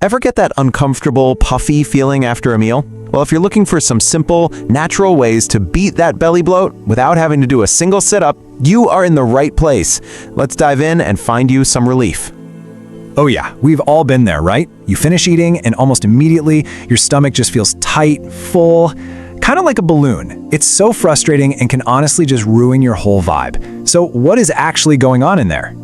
Ever get that uncomfortable, puffy feeling after a meal? Well, if you're looking for some simple, natural ways to beat that belly bloat without having to do a single sit-up, you are in the right place. Let's dive in and find you some relief. Oh yeah, we've all been there, right? You finish eating and almost immediately your stomach just feels tight, full, kind of like a balloon. It's so frustrating and can honestly just ruin your whole vibe. So what is actually going on in there?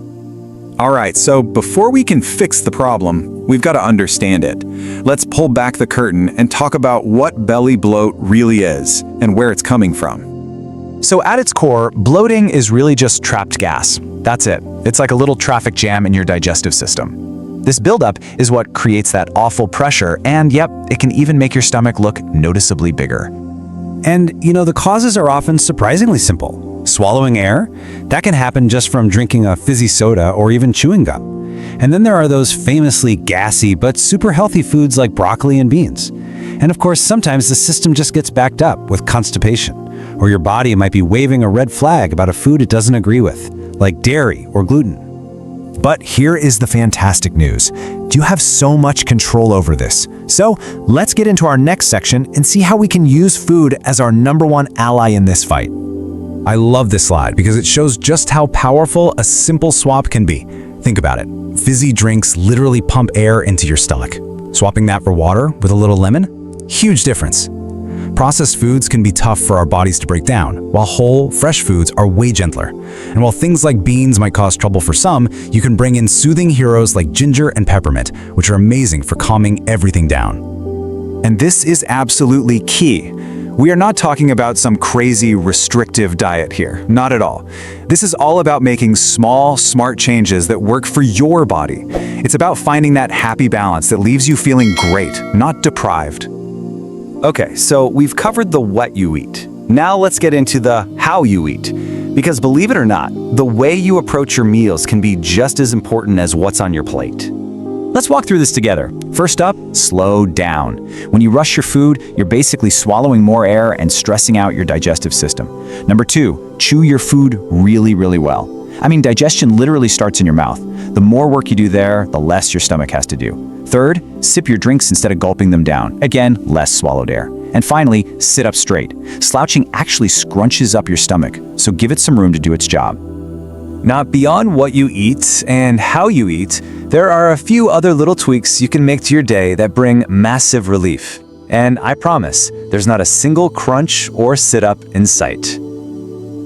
Alright, so before we can fix the problem, we've got to understand it. Let's pull back the curtain and talk about what belly bloat really is and where it's coming from. So at its core, bloating is really just trapped gas. That's it. It's like a little traffic jam in your digestive system. This buildup is what creates that awful pressure, and yep, it can even make your stomach look noticeably bigger. And the causes are often surprisingly simple. Swallowing air, that can happen just from drinking a fizzy soda or even chewing gum. And then there are those famously gassy but super healthy foods like broccoli and beans. And of course, sometimes the system just gets backed up with constipation, or your body might be waving a red flag about a food it doesn't agree with, like dairy or gluten. But here is the fantastic news. You have so much control over this. So let's get into our next section and see how we can use food as our #1 ally in this fight. I love this slide because it shows just how powerful a simple swap can be. Think about it. Fizzy drinks literally pump air into your stomach. Swapping that for water with a little lemon? Huge difference. Processed foods can be tough for our bodies to break down, while whole, fresh foods are way gentler. And while things like beans might cause trouble for some, you can bring in soothing heroes like ginger and peppermint, which are amazing for calming everything down. And this is absolutely key. We are not talking about some crazy restrictive diet here, not at all. This is all about making small, smart changes that work for your body. It's about finding that happy balance that leaves you feeling great, not deprived. Okay, so we've covered the what you eat. Now let's get into the how you eat. Because believe it or not, the way you approach your meals can be just as important as what's on your plate. Let's walk through this together. First up, slow down. When you rush your food, you're basically swallowing more air and stressing out your digestive system. Number 2, chew your food really, really well. I mean, digestion literally starts in your mouth. The more work you do there, the less your stomach has to do. Third, sip your drinks instead of gulping them down. Again, less swallowed air. And finally, sit up straight. Slouching actually scrunches up your stomach, so give it some room to do its job. Now, beyond what you eat and how you eat, there are a few other little tweaks you can make to your day that bring massive relief. And I promise, there's not a single crunch or sit-up in sight.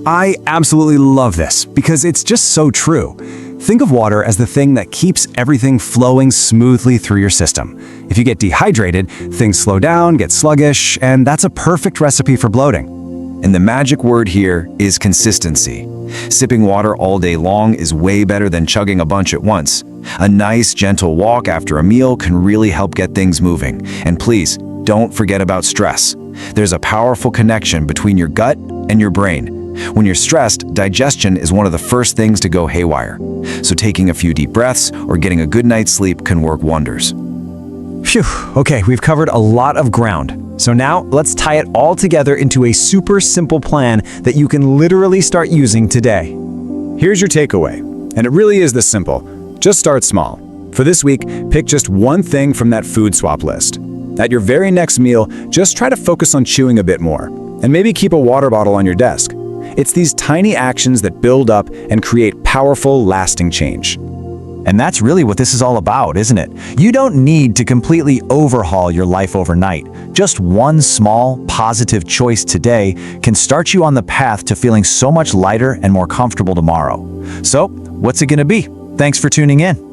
I absolutely love this because it's just so true. Think of water as the thing that keeps everything flowing smoothly through your system. If you get dehydrated, things slow down, get sluggish, and that's a perfect recipe for bloating. And the magic word here is consistency. Sipping water all day long is way better than chugging a bunch at once. A nice, gentle walk after a meal can really help get things moving. And please, don't forget about stress. There's a powerful connection between your gut and your brain. When you're stressed, digestion is one of the first things to go haywire. So taking a few deep breaths or getting a good night's sleep can work wonders. Phew, okay, we've covered a lot of ground. So now let's tie it all together into a super simple plan that you can literally start using today. Here's your takeaway, and it really is this simple. Just start small. For this week, pick just one thing from that food swap list. At your very next meal, just try to focus on chewing a bit more, and maybe keep a water bottle on your desk. It's these tiny actions that build up and create powerful, lasting change. And that's really what this is all about, isn't it? You don't need to completely overhaul your life overnight. Just one small, positive choice today can start you on the path to feeling so much lighter and more comfortable tomorrow. So, what's it gonna be? Thanks for tuning in.